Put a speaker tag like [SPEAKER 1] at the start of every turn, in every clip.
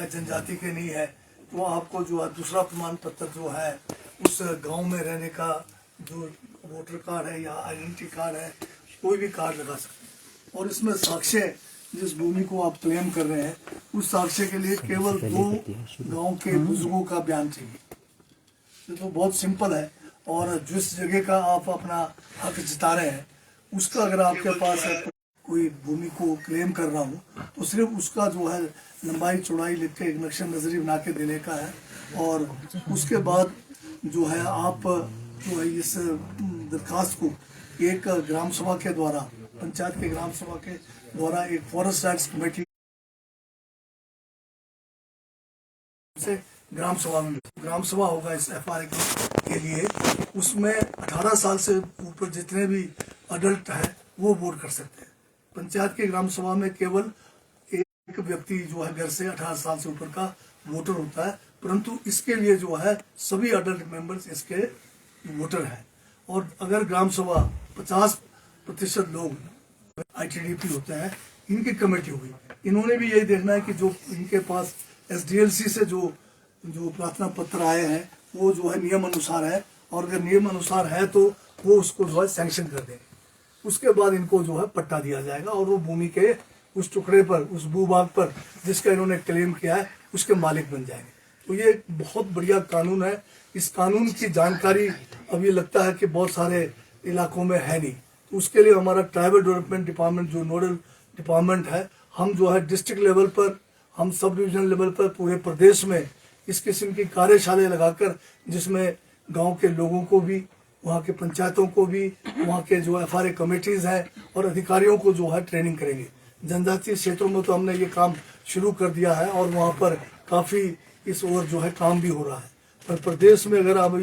[SPEAKER 1] या जनजाति के नहीं है तो आपको जो है दूसरा प्रमाण पत्र जो है उस गांव में रहने का जो वोटर कार्ड है या आइडेंटिटी कार्ड है, कोई भी कार्ड लगा सकते हैं। और इसमें साक्ष्य, जिस भूमि को आप क्लेम कर रहे हैं उस साक्ष्य के लिए केवल 2 गांव के बुजुर्गों का बयान चाहिए। ये तो बहुत सिंपल है। और जिस जगह का आप अपना हक जता रहे हैं उसका अगर आपके पास कोई भूमि को क्लेम कर रहा हूँ तो सिर्फ उसका जो है लंबाई चौड़ाई लिख के एक नक्शा नजरी बना के देने का है। और उसके बाद जो है आप जो है इस दरखास्त को एक ग्राम सभा के द्वारा, पंचायत के ग्राम सभा के द्वारा एक फॉरेस्ट राइट्स कमेटी से ग्राम सभा होगा इस FRA के लिए। उसमें 18 साल से ऊपर जितने भी अडल्ट है वो वोट कर सकते हैं। पंचायत के ग्राम सभा में केवल एक व्यक्ति जो है घर से 18 साल से ऊपर का वोटर होता है, परंतु इसके लिए जो है सभी अडल्ट मेंबर्स इसके वोटर हैं। और अगर ग्राम सभा 50% लोग ITDP होते हैं, इनकी कमेटी हुई, इन्होंने भी यही देखना है कि जो इनके पास SDLC से जो प्रार्थना पत्र आए हैं वो जो है नियम अनुसार है, और अगर नियम अनुसार है तो वो उसको जो है सैंक्शन कर देंगे। उसके बाद इनको जो है पट्टा दिया जाएगा और वो भूमि के उस टुकड़े पर, उस भूभाग पर जिसका इन्होंने क्लेम किया है उसके मालिक बन जाएंगे। तो ये एक बहुत बढ़िया कानून है। इस कानून की जानकारी अभी लगता है कि बहुत सारे इलाकों में है नहीं, तो उसके लिए हमारा ट्राइबल डेवलपमेंट डिपार्टमेंट जो नोडल डिपार्टमेंट है, हम जो है डिस्ट्रिक्ट लेवल पर, हम सब डिविजन लेवल पर पूरे प्रदेश में इस किस्म की कार्यशालाएं लगाकर, जिसमें गांव के लोगों को भी, वहाँ के पंचायतों को भी, वहाँ के जो FRA कमेटीज हैं और अधिकारियों को जो है ट्रेनिंग करेंगे। जनजातीय क्षेत्रों में तो हमने ये काम शुरू कर दिया है और वहाँ पर काफ़ी इस ओर जो है काम भी हो रहा है। पर प्रदेश में अगर आप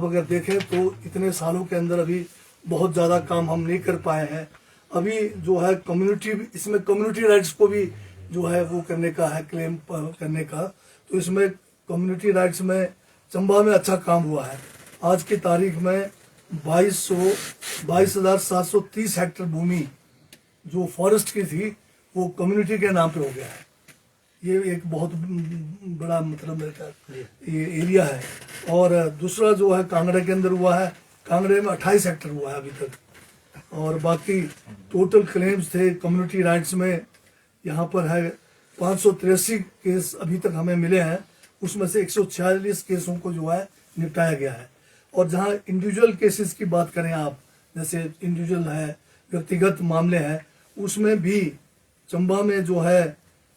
[SPEAKER 1] अगर देखें तो इतने सालों के अंदर अभी बहुत ज़्यादा काम हम नहीं कर पाए हैं। अभी जो है कम्युनिटी, इसमें कम्युनिटी राइट्स को भी जो है वो करने का है, क्लेम करने का। तो इसमें कम्युनिटी राइट्स में चंबा में अच्छा काम हुआ है। आज की तारीख में 22,730 हेक्टेयर भूमि जो फॉरेस्ट की थी वो कम्युनिटी के नाम पे हो गया है। ये एक बहुत बड़ा मतलब ये एरिया है। और दूसरा जो है कांगड़ा के अंदर हुआ है, कांगड़े में 28 हेक्टेयर हुआ है अभी तक। और बाकी टोटल क्लेम्स थे कम्युनिटी राइट्स में, यहाँ पर है 583 केस अभी तक हमें मिले हैं, उसमें से 146 केसों को जो है निपटाया गया है। और जहाँ इंडिविजुअल केसेस की बात करें आप, जैसे इंडिविजुअल है, व्यक्तिगत मामले हैं, उसमें भी चंबा में जो है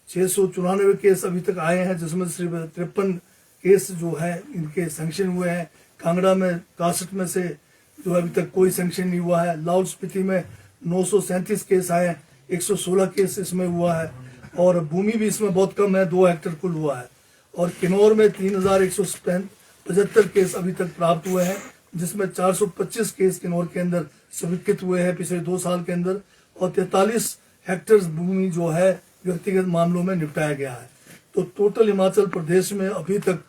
[SPEAKER 1] 694 केस अभी तक आए हैं, जिसमें सिर्फ 53 केस जो है इनके सैंक्शन हुए हैं। कांगड़ा में 61 में से जो अभी तक कोई सैंक्शन नहीं हुआ है। लाहौल स्पीति में 937 केस आए, 116 केस इसमें हुआ है। और भूमि भी इसमें बहुत कम है, 2 हेक्टेयर कुल हुआ है। और किन्नौर में 3,175 केस अभी तक प्राप्त हुए हैं, जिसमें 425 केस किन्नौर के अंदर स्वीकृत हुए हैं पिछले 2 साल के अंदर। और 43 हेक्टेयर भूमि जो है व्यक्तिगत मामलों में निपटाया गया है। तो टोटल हिमाचल प्रदेश में अभी तक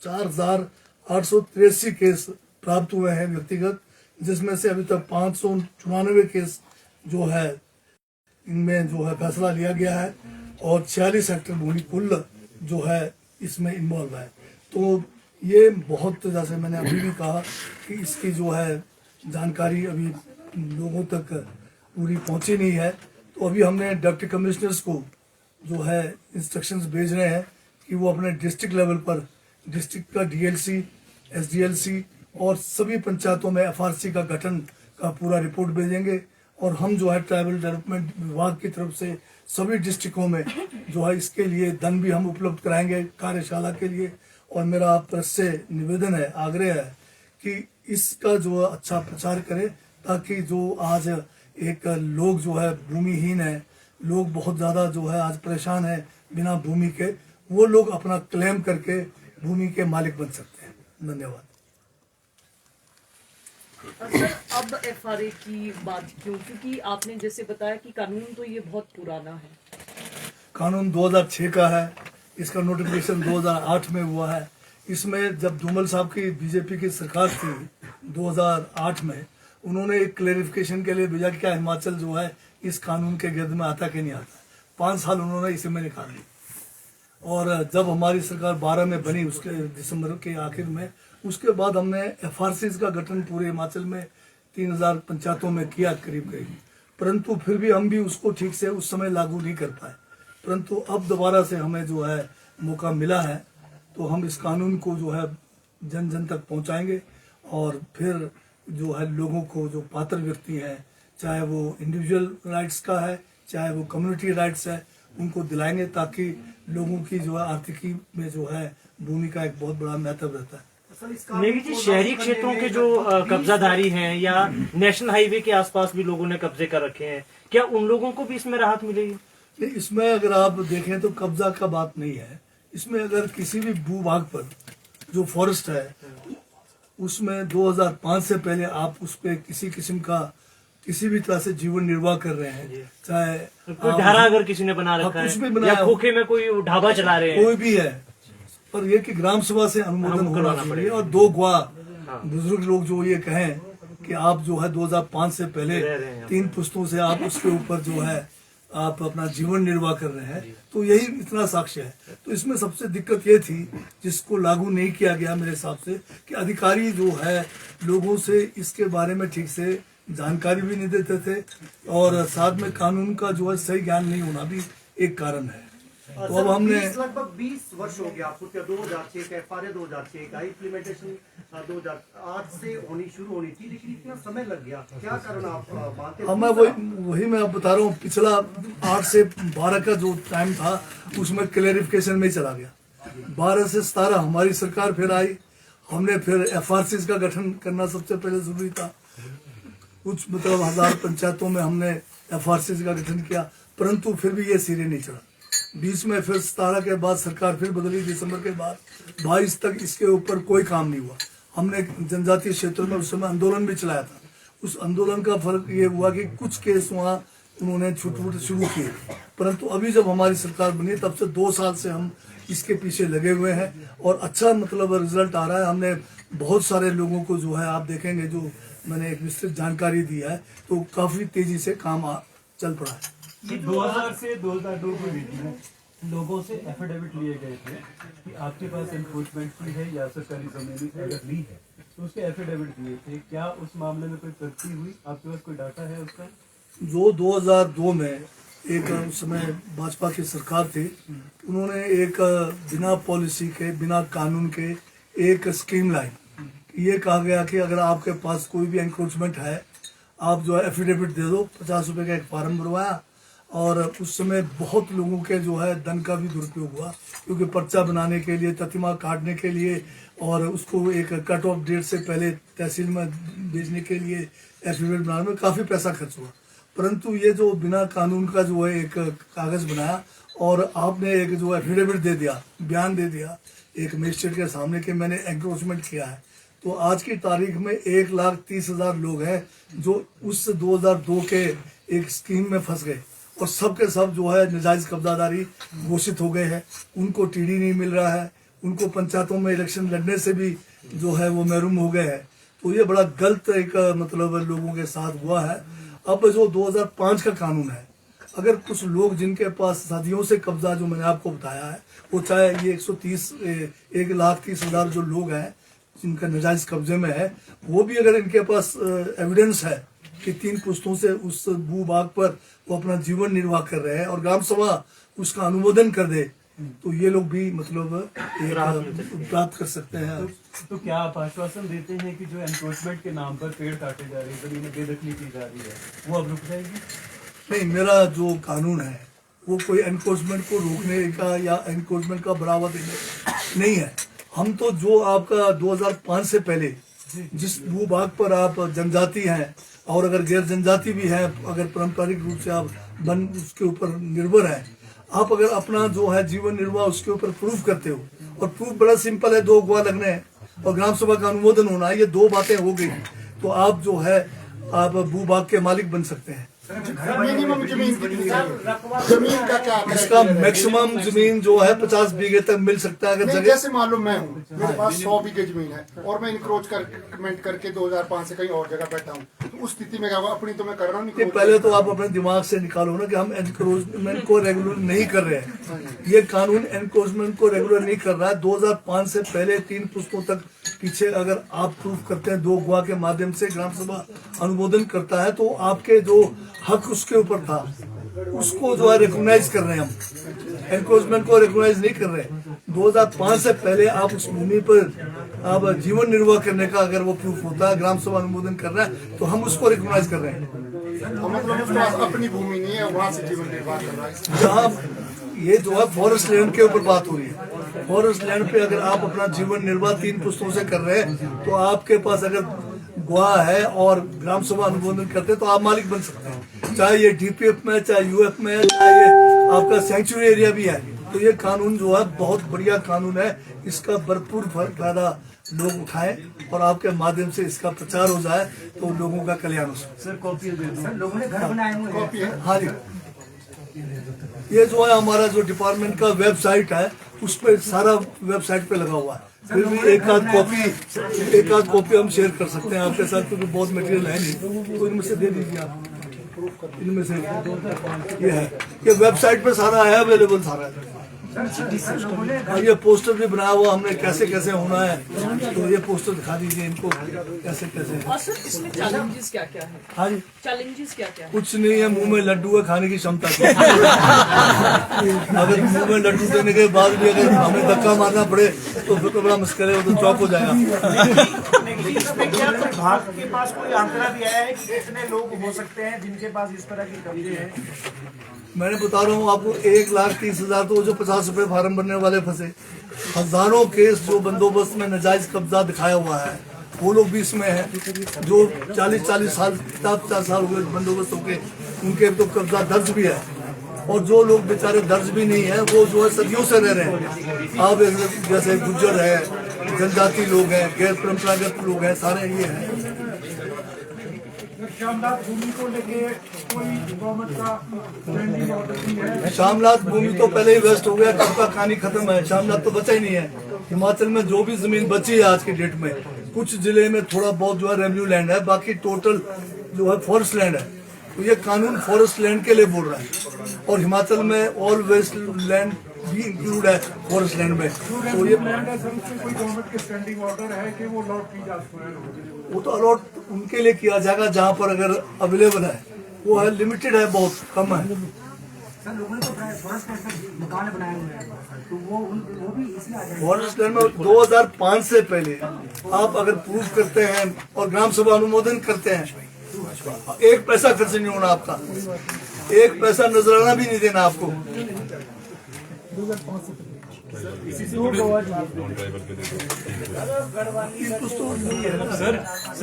[SPEAKER 1] 4,883 केस प्राप्त हुए हैं व्यक्तिगत, जिसमें से अभी तक 594 केस जो है इनमें जो है फैसला लिया गया है। और 46 हेक्टेयर भूमि कुल जो है इसमें इन्वॉल्व है। तो ये बहुत, जैसे मैंने अभी भी कहा कि इसकी जो है जानकारी अभी लोगों तक पूरी पहुंची नहीं है। तो अभी हमने डिप्टी कमिश्नर्स को जो है इंस्ट्रक्शंस भेज रहे हैं कि वो अपने डिस्ट्रिक्ट लेवल पर डिस्ट्रिक्ट का DLC, SDLC और सभी पंचायतों में FRC का गठन का पूरा रिपोर्ट भेजेंगे। और हम जो है ट्राइबल डेवलपमेंट विभाग की तरफ से सभी डिस्ट्रिक्टों में जो है इसके लिए धन भी हम उपलब्ध कराएंगे कार्यशाला के लिए। और मेरा आप तरफ से निवेदन है, आग्रह है कि इसका जो अच्छा प्रचार करें, ताकि जो आज एक लोग जो है भूमिहीन है, लोग बहुत ज़्यादा जो है आज परेशान है बिना भूमि के, वो लोग अपना क्लेम करके भूमि के मालिक बन सकते हैं। धन्यवाद।
[SPEAKER 2] सर, अब FRA की बात क्यों? क्योंकि आपने जैसे बताया कि कानून तो ये बहुत पुराना है।
[SPEAKER 1] कानून 2006 का है, इसका नोटिफिकेशन 2008 में हुआ है। इसमें जब धूमल साहब की BJP की सरकार थी 2008 में, उन्होंने एक क्लेरिफिकेशन के लिए भेजा कि क्या हिमाचल जो है इस कानून के गिर्द में आता कि नहीं आता। 5 साल उन्होंने इसी में निकाल ली। और जब हमारी सरकार 12 में बनी, उसके दिसंबर के आखिर में, उसके बाद हमने एफआरसी का गठन पूरे हिमाचल में 3000 पंचायतों में किया करीब करीब, परंतु फिर भी हम भी उसको ठीक से उस समय लागू नहीं कर पाए। परंतु अब दोबारा से हमें जो है मौका मिला है, तो हम इस कानून को जो है जन जन तक पहुंचाएंगे और फिर जो है लोगों को, जो पात्र व्यक्ति हैं, चाहे वो इंडिविजुअल राइट्स का है चाहे वो कम्युनिटी राइट्स है, उनको दिलाएंगे, ताकि लोगों की जो है आर्थिकी में जो है भूमि का एक बहुत बड़ा महत्व रहता है।
[SPEAKER 3] नेगी जी, शहरी क्षेत्रों के जो कब्जाधारी हैं या नेशनल हाईवे के आसपास भी लोगों ने कब्जे कर रखे हैं, क्या उन लोगों को भी इसमें राहत मिलेगी?
[SPEAKER 1] नहीं, इसमें अगर आप देखें तो कब्जा का बात नहीं है। इसमें अगर किसी भी भूभाग पर जो फॉरेस्ट है उसमें 2005 से पहले आप उस पर किसी किस्म का किसी भी तरह से जीवन निर्वाह कर रहे हैं, चाहे
[SPEAKER 3] कोई ढारा अगर किसी ने बना रखा
[SPEAKER 1] कुछ भी
[SPEAKER 3] है
[SPEAKER 1] बनाया
[SPEAKER 3] या खोखे में कोई ढाबा चला रहे हैं,
[SPEAKER 1] कोई भी है, पर यह कि ग्राम सभा से अनुमोदन होना चाहिए और 2 गवाह बुजुर्ग लोग जो ये कहें कि आप जो है 2005 से पहले 3 पुश्तों से आप उसके ऊपर जो है आप अपना जीवन निर्वाह कर रहे हैं, तो यही इतना साक्ष्य है। तो इसमें सबसे दिक्कत ये थी, जिसको लागू नहीं किया गया मेरे हिसाब से, कि अधिकारी जो है लोगों से इसके बारे में ठीक से जानकारी भी नहीं देते थे और साथ में कानून का जो है सही ज्ञान नहीं होना भी एक कारण है। तो अब हमने
[SPEAKER 4] लगभग 20 वर्ष हो गया आपको, 2006 का FRA 2006 का इम्प्लीमेंटेशन 2008 से शुरू होनी थी, लेकिन इतना समय लग गया, क्या कारण आप मानते हैं?
[SPEAKER 1] मैं वही मैं अब बता रहा हूँ, पिछला 8 से 12 का जो टाइम था उसमें क्लेरिफिकेशन में ही चला गया। 12 से 17 हमारी सरकार फिर आई, हमने फिर FRCs का गठन करना सबसे पहले जरूरी था। कुछ मतलब 1000 पंचायतों में हमने FRCs का गठन किया, परंतु फिर भी ये सिरे नहीं चढ़ा। बीच में फिर 17 के बाद सरकार फिर बदली, दिसंबर के बाद 22 तक इसके ऊपर कोई काम नहीं हुआ। हमने जनजातीय क्षेत्रों में उस समय आंदोलन भी चलाया था। उस आंदोलन का फर्क ये हुआ कि कुछ केस वहाँ उन्होंने छूट शुरू किए, परंतु अभी जब हमारी सरकार बनी तब से 2 साल से हम इसके पीछे लगे हुए हैं और अच्छा मतलब रिजल्ट आ रहा है। हमने बहुत सारे लोगों को जो है आप देखेंगे, जो मैंने एक विस्तृत जानकारी दी है, तो काफी तेजी से काम चल पड़ा है।
[SPEAKER 5] ये 2000 से 2002 के बीच में लोगों से एफिडेविट लिए गए थे कि आपके पास एनक्रोचमेंट की है या सरकारी जमीन अगर ली है तो उसके एफिडेविट दिए थे। क्या उस मामले में कोई प्रगति हुई? आपके पास कोई डाटा है उसका?
[SPEAKER 1] जो 2002 में एक उस समय भाजपा की सरकार थी, उन्होंने एक बिना पॉलिसी के, बिना कानून के एक स्कीम लाई। ये कहा गया कि अगर आपके पास कोई भी एनक्रोचमेंट है, आप जो है एफिडेविट दे दो। 50 रुपए का एक फॉर्म भरवाया और उस समय बहुत लोगों के जो है धन का भी दुरुपयोग हुआ, क्योंकि पर्चा बनाने के लिए, ततिमा काटने के लिए और उसको एक कट ऑफ डेट से पहले तहसील में भेजने के लिए एफिडेविट बनाने में काफी पैसा खर्च हुआ। परंतु ये जो बिना कानून का जो है एक कागज बनाया और आपने एक जो एफिडेविट दे दिया, बयान दे दिया एक मजिस्ट्रेट के सामने कि मैंने एंक्रोचमेंट किया है, तो आज की तारीख में 1,30,000 लोग हैं जो उस 2002 के एक स्कीम में फंस गए और सब के सब जो है नाजायज कब्जादारी घोषित हो गए हैं। उनको टीडी नहीं मिल रहा है, उनको पंचायतों में इलेक्शन लड़ने से भी जो है वो महरूम हो गए हैं। तो ये बड़ा गलत एक मतलब लोगों के साथ हुआ है। अब जो 2005 का कानून है, अगर कुछ लोग जिनके पास सदियों से कब्जा, जो मैंने आपको बताया है, वो चाहे ये 1,30,000 जो लोग हैं जिनका नाजायज कब्जे में है, वो भी अगर इनके पास एविडेंस है कि 3 पुश्तों से उस भूभाग पर वो अपना जीवन निर्वाह कर रहे हैं और ग्राम सभा उसका अनुमोदन कर दे, तो ये लोग भी मतलब प्राप्त कर सकते हैं।
[SPEAKER 5] तो क्या आप आश्वासन देते हैं कि जो एनक्रोचमेंट के नाम पर पेड़ काटे जा रहे हैं, जमीन बेदखली की जा रही है, वो अब रुक जाएगी?
[SPEAKER 1] नहीं, मेरा जो कानून है वो कोई एनक्रोचमेंट को रोकने का या एनक्रोचमेंट का बढ़ावा देने नहीं है। हम तो जो आपका 2005 से पहले जिस भूभाग पर आप जनजाति हैं और अगर गैर जनजाति भी है, अगर पारंपरिक रूप से आप वन उसके ऊपर निर्भर है, आप अगर अपना जो है जीवन निर्वाह उसके ऊपर प्रूफ करते हो, और प्रूफ बड़ा सिंपल है, 2 गवाह लगने हैं और ग्राम सभा का अनुमोदन होना है, ये 2 बातें हो गई, तो आप जो है आप भूभाग के मालिक बन सकते हैं।
[SPEAKER 6] मिनिमम जमीन कितनी है? जमीन का क्या है?
[SPEAKER 1] इसका मैक्सिमम जमीन जो है 50 बीघे तक मिल सकता है अगर
[SPEAKER 6] नहीं,
[SPEAKER 1] जगह।
[SPEAKER 6] जैसे मान लो मैं हूँ, मेरे पास 100 बीघे जमीन है और मैं इनक्रोच कर कमेंट करके 2005 से कहीं और जगह बैठा हूँ, तो उस स्थिति में क्या होगा? अपनी तो मैं कर रहा हूँ
[SPEAKER 1] ये
[SPEAKER 6] encroach।
[SPEAKER 1] पहले तो आप अपने दिमाग से निकालो ना कि हम एनक्रोचमेंट को रेगुलर नहीं कर रहे हैं। ये कानून एनक्रोचमेंट को रेगुलर नहीं कर रहा है। 2005 से पहले 3 पुस्तकों तक पीछे अगर आप प्रूफ करते हैं, 2 गवाह के माध्यम से ग्राम सभा अनुमोदन करता है, तो आपके जो हक उसके ऊपर था उसको जो है रिकॉग्नाइज कर रहे हैं हम। एनक्रोचमेंट को रिकॉग्नाइज नहीं कर रहे। 2005 से पहले आप उस भूमि पर आप जीवन निर्वाह करने का अगर वो प्रूफ होता है, ग्राम सभा अनुमोदन कर रहा है, तो हम उसको रिकॉग्नाइज कर रहे हैं।
[SPEAKER 6] मतलब उसके पास अपनी भूमि नहीं है, वहाँ से जीवन निर्वाह कर रहा है।
[SPEAKER 1] जहाँ ये जो है फॉरेस्ट लैंड के ऊपर बात हो रही है, फॉरेस्ट लैंड पे अगर आप अपना जीवन निर्वाह 3 पुस्तकों से कर रहे हैं, तो आपके पास अगर गवाह है और ग्राम सभा अनुमोदन करते हैं तो आप मालिक बन सकते हैं। चाहे ये डीपीएफ में, चाहे यूएफ में, चाहे ये आपका सेंचुरी एरिया भी है। तो ये कानून जो है बहुत बढ़िया कानून है। इसका भरपूर फायदा लोग उठाएं और आपके माध्यम से इसका प्रचार हो जाए तो लोगों का कल्याण हो सके।
[SPEAKER 5] सर कॉपी दे दो।
[SPEAKER 4] लोगों ने घर बनाए हुए
[SPEAKER 6] कॉपी है।
[SPEAKER 1] हाँ जी, ये जो है हमारा जो डिपार्टमेंट का वेबसाइट है उस पर सारा वेबसाइट पे लगा हुआ है। फिर भी एक आध कॉपी हम शेयर कर सकते हैं आपके साथ, क्योंकि बहुत मटेरियल है नहीं, तो इनमें से दे दीजिए आप। इनमें से ये है, ये वेबसाइट पे सारा है, अवेलेबल सारा है। और ये पोस्टर भी बनाया हुआ हमने, कैसे कैसे होना है, तो ये पोस्टर दिखा दीजिए इनको कैसे कैसे।
[SPEAKER 2] और सर इसमें चैलेंजेस क्या क्या है?
[SPEAKER 1] हाँ जी,
[SPEAKER 2] चैलेंजेस क्या क्या है?
[SPEAKER 1] कुछ नहीं है, मुंह में लड्डू है, खाने की क्षमता की। अगर मुंह में लड्डू देने के बाद भी अगर हमें धक्का मारना पड़े तो फिर तो बड़ा मुश्किल है, वो तो चौक हो जाएगा।
[SPEAKER 7] इसमें क्या विभाग के पास कोई आंकड़ा भी आया है कि कितने लोग हो सकते हैं जिनके पास इस तरह की कब्जे हैं?
[SPEAKER 1] मैंने बता रहा हूँ आपको, 1,30,000 तो जो 50 रुपए फार्म भरने वाले फंसे, हजारों केस जो बंदोबस्त में नाजायज कब्जा दिखाया हुआ है, वो लोग भी इसमें हैं। जो 40-40 साल 50 साल हुए बंदोबस्त होके, उनके तो कब्जा दर्ज भी है। और जो लोग बेचारे दर्ज भी नहीं है, वो जो है सदियों से रह रहे हैं। अब जैसे गुज्जर है, जनजाति लोग हैं, गैर परंपरागत लोग हैं, सारे ये हैं।
[SPEAKER 7] शामलात भूमि को लेके कोई गवर्नमेंट का पेंडिंग ऑर्डर भी है?
[SPEAKER 1] शामलात भूमि तो पहले ही वेस्ट हो गया, कब का कहानी खत्म है। शामलात तो बचा ही नहीं है। हिमाचल में जो भी जमीन बची है आज की डेट में, कुछ जिले में थोड़ा बहुत जो है रेवेन्यू लैंड है, बाकी टोटल जो है फॉरेस्ट लैंड है। तो ये कानून फॉरेस्ट लैंड के लिए बोल रहा है, और हिमाचल में ऑल वेस्ट लैंड भी इंक्लूड है फॉरेस्ट लैंड में। तो ये
[SPEAKER 7] लैंड है सर, उसमें कोई गवर्नमेंट के स्टैंडिंग ऑर्डर है कि वो अलॉट की जा सकता है?
[SPEAKER 1] वो तो अलॉट उनके लिए किया जाएगा जहाँ पर अगर अवेलेबल है, वो है लिमिटेड है, बहुत कम है।
[SPEAKER 4] सर लोगों ने तो फॉरेस्ट में मकान बनाए हुए हैं, तो वो भी इसमें आ जाएंगे।
[SPEAKER 1] फॉरेस्ट लैंड में 2005 से पहले आप अगर प्रूफ करते हैं और ग्राम सभा अनुमोदन करते हैं, 1 पैसा खर्च नहीं होना आपका, 1 पैसा नजराना भी नहीं देना आपको।
[SPEAKER 5] सर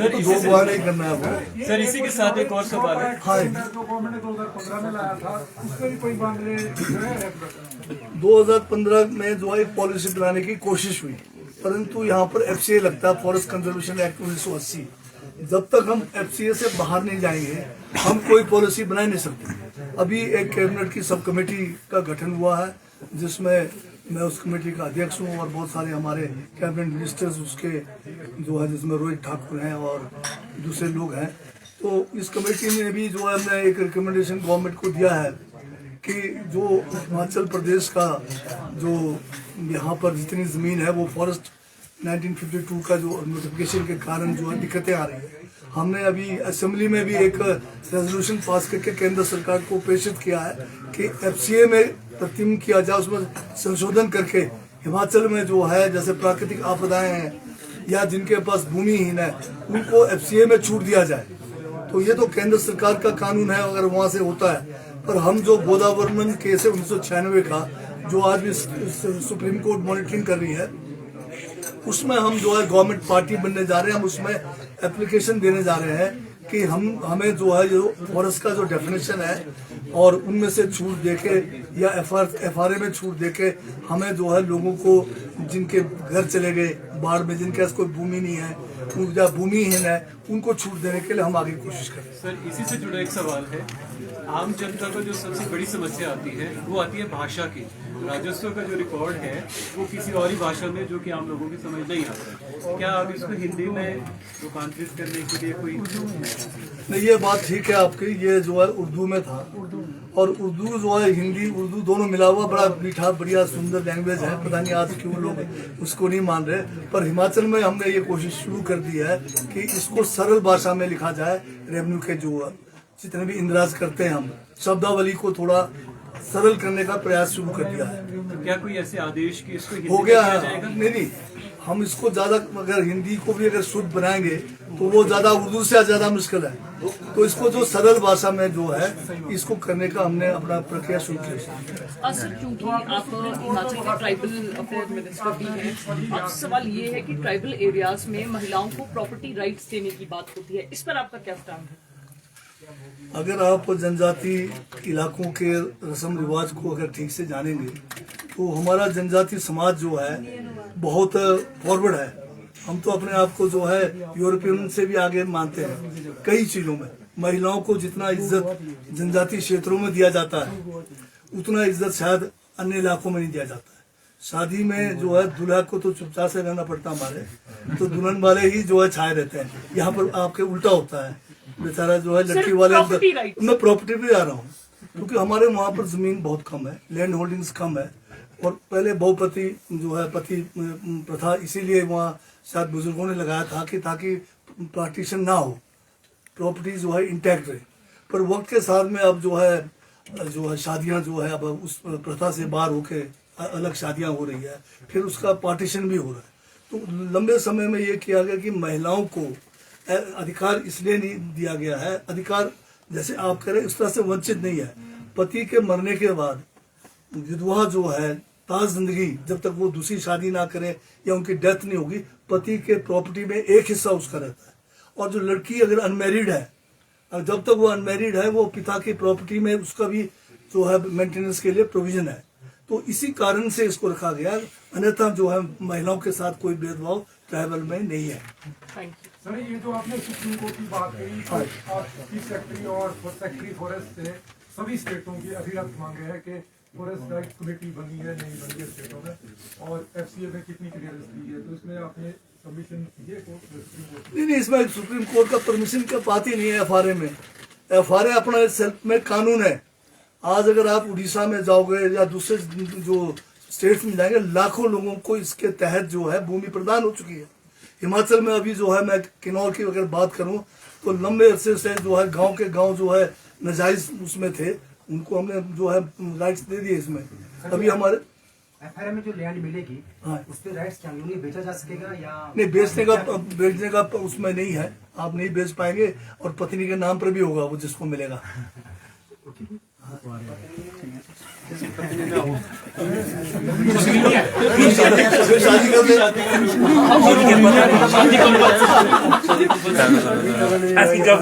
[SPEAKER 1] तो 2 गवाह नहीं करना है आपको।
[SPEAKER 5] सर इसी के साथ एक और सवाल है।
[SPEAKER 1] हाँ,
[SPEAKER 7] जो गवर्नमेंट ने 2015 में लाया था, उसके भी कोई मामले जो है
[SPEAKER 1] 2015 में जो है एक पॉलिसी बनाने की कोशिश हुई, परंतु यहाँ पर FCA लगता है, फॉरेस्ट कंजर्वेशन एक्ट 1980। जब तक हम FCA से बाहर नहीं जाएंगे, हम कोई पॉलिसी बना नहीं सकते। अभी एक कैबिनेट की सब कमेटी का गठन हुआ है, जिसमें मैं उस कमेटी का अध्यक्ष हूँ और बहुत सारे हमारे कैबिनेट मिनिस्टर्स उसके जो है, जिसमें रोहित ठाकुर हैं और दूसरे लोग हैं। तो इस कमेटी ने भी जो है, हमने एक रिकमेंडेशन गवर्नमेंट को दिया है कि जो हिमाचल प्रदेश का जो यहाँ पर जितनी ज़मीन है, वो फॉरेस्ट 1952 का जो नोटिफिकेशन के कारण जो है दिक्कतें आ रही है। हमने अभी असेंबली में भी एक रेजोल्यूशन पास करके केंद्र सरकार को प्रेषित किया है कि FCA में तरतीब किया जाए, उसमें संशोधन करके हिमाचल में जो है, जैसे प्राकृतिक आपदाएं हैं या जिनके पास भूमिहीन है, उनको FCA में छूट दिया जाए। तो ये तो केंद्र सरकार का कानून है, अगर वहाँ से होता है। पर हम जो गोदावरमन केस है 1996 का, जो आज भी सुप्रीम कोर्ट मॉनिटरिंग कर रही है, उसमें हम जो है गवर्नमेंट पार्टी बनने जा रहे हैं। हम उसमें एप्लीकेशन देने जा रहे हैं कि हमें जो है जो फॉरेस्ट का जो डेफिनेशन है और उनमें से छूट देके या एफआरए में छूट देके हमें जो है लोगों को जिनके घर चले गए बाढ़ में, जिनके पास कोई भूमि नहीं है, या भूमिहीन है, उनको छूट देने के लिए हम आगे कोशिश करें।
[SPEAKER 5] सर, इसी से जुड़ा एक सवाल है। आम जनता को जो सबसे बड़ी समस्या आती है वो आती है भाषा की। राजस्व का जो रिकॉर्ड है वो किसी और ही भाषा में जो कि आम लोगों की समझ नहीं आता है। क्या आप इसको हिंदी में रूपांतरित करने के लिए कोई
[SPEAKER 1] नहीं, ये बात ठीक है आपकी। ये जो है उर्दू में था और उर्दू जो है हिंदी उर्दू दोनों मिला हुआ बड़ा मीठा बढ़िया सुंदर लैंग्वेज है। पता नहीं आज क्यों लोग उसको नहीं मान रहे, पर हिमाचल में हमने ये कोशिश शुरू कर दी है कि इसको सरल भाषा में लिखा जाए। रेवेन्यू के जो जितने भी इंदराज करते हैं हम शब्दावली को थोड़ा सरल करने का प्रयास शुरू कर दिया है।
[SPEAKER 5] क्या कोई ऐसे आदेश कि इसको हिंदी
[SPEAKER 1] हो
[SPEAKER 5] में
[SPEAKER 1] गया
[SPEAKER 5] किया
[SPEAKER 1] है।
[SPEAKER 5] जाएगा?
[SPEAKER 1] नहीं, हम इसको ज्यादा अगर हिंदी को भी अगर शुद्ध बनाएंगे तो वो ज्यादा उर्दू से ज्यादा मुश्किल है। तो इसको जो सरल भाषा में जो है इसको करने का हमने अपना प्रक्रिया शुरू किया।
[SPEAKER 2] सर, क्योंकि आप हिमाचल के ट्राइबल अफेयर मिनिस्टर भी हैं, अब सवाल ये है कि ट्राइबल एरियाज में महिलाओं को प्रॉपर्टी राइट्स देने की बात होती है, इस पर आपका क्या स्टैंड है?
[SPEAKER 1] अगर आप जनजाति इलाकों के रस्म रिवाज को अगर ठीक से जानेंगे तो हमारा जनजाति समाज जो है बहुत फॉरवर्ड है। हम तो अपने आप को जो है यूरोपियन से भी आगे मानते हैं कई चीजों में। महिलाओं को जितना इज्जत जनजाति क्षेत्रों में दिया जाता है उतना इज्जत शायद अन्य इलाकों में नहीं दिया जाता है। शादी में जो है दूल्हा को तो चुपचाप से रहना पड़ता हमारे, तो दुल्हन वाले ही जो है छाए रहते हैं। यहाँ पर आपके उल्टा होता है, बेचारा जो है लड़की वाले। मैं प्रॉपर्टी पे आ रहा हूँ क्योंकि हमारे वहाँ पर जमीन बहुत कम है, लैंड होल्डिंग्स कम है और पहले बहुपति जो है पति प्रथा इसीलिए वहाँ शायद बुजुर्गों ने लगाया था कि ताकि पार्टीशन ना हो, प्रॉपर्टी जो है इंटैक्ट रहे। पर वक्त के साथ में अब जो है शादियाँ जो है अब उस प्रथा से बाहर होके अलग शादियाँ हो रही है, फिर उसका पार्टीशन भी हो रहा है। तो लंबे समय में ये किया गया कि महिलाओं को अधिकार इसलिए नहीं दिया गया है, अधिकार जैसे आप कह रहे हैं उस तरह से वंचित नहीं है। पति के मरने के बाद विधवा जो है ताज जिंदगी जब तक वो दूसरी शादी ना करे या उनकी डेथ नहीं होगी, पति के प्रॉपर्टी में एक हिस्सा उसका रहता है। और जो लड़की अगर अनमैरिड है, जब तक वो अनमैरिड है वो पिता की प्रॉपर्टी में उसका भी जो है मेंटेनेंस के लिए प्रोविजन है। तो इसी कारण से इसको रखा गया, अन्यथा जो है महिलाओं के साथ कोई भेदभाव ट्राइबल में नहीं है।
[SPEAKER 2] Thank you.
[SPEAKER 8] सर, ये जो आपने सुप्रीम कोर्ट की बात कही, आप चीफ सेक्रेटरी और सेक्रेटरी फॉरेस्ट से सभी स्टेटों की अभिरक्त मांगे है कि फॉरेस्ट राइट्स कमेटी बनी है नहीं बनी है स्टेटों में, और एफसीए में कितनी क्लियरेंस दी है, तो इसमें आपने सबमिशन किए सुप्रीम कोर्ट?
[SPEAKER 1] नहीं, इसमें सुप्रीम कोर्ट का परमिशन का बात ही नहीं है। एफआरए में एफआरए अपना सेल्फ में कानून है। आज अगर आप उड़ीसा में जाओगे या दूसरे जो स्टेट्स में जाएंगे, लाखों लोगों को इसके तहत जो है भूमि प्रदान हो चुकी है। हिमाचल में अभी जो है मैं किन्नौर की अगर बात करूं तो लंबे अरसे से जो है गांव के गांव जो है नाजायज उसमें थे, उनको हमने जो है राइट्स दे दिए। इसमें अभी हमारे
[SPEAKER 9] एफआरए में जो लैंड मिलेगी,
[SPEAKER 1] हाँ,
[SPEAKER 9] उस पे राइट्स कानूनी बेचा जा सकेगा या
[SPEAKER 1] नहीं? बेचने का उसमें नहीं है, आप नहीं बेच पाएंगे और पत्नी के नाम पर भी होगा वो जिसको मिलेगा। शादी कर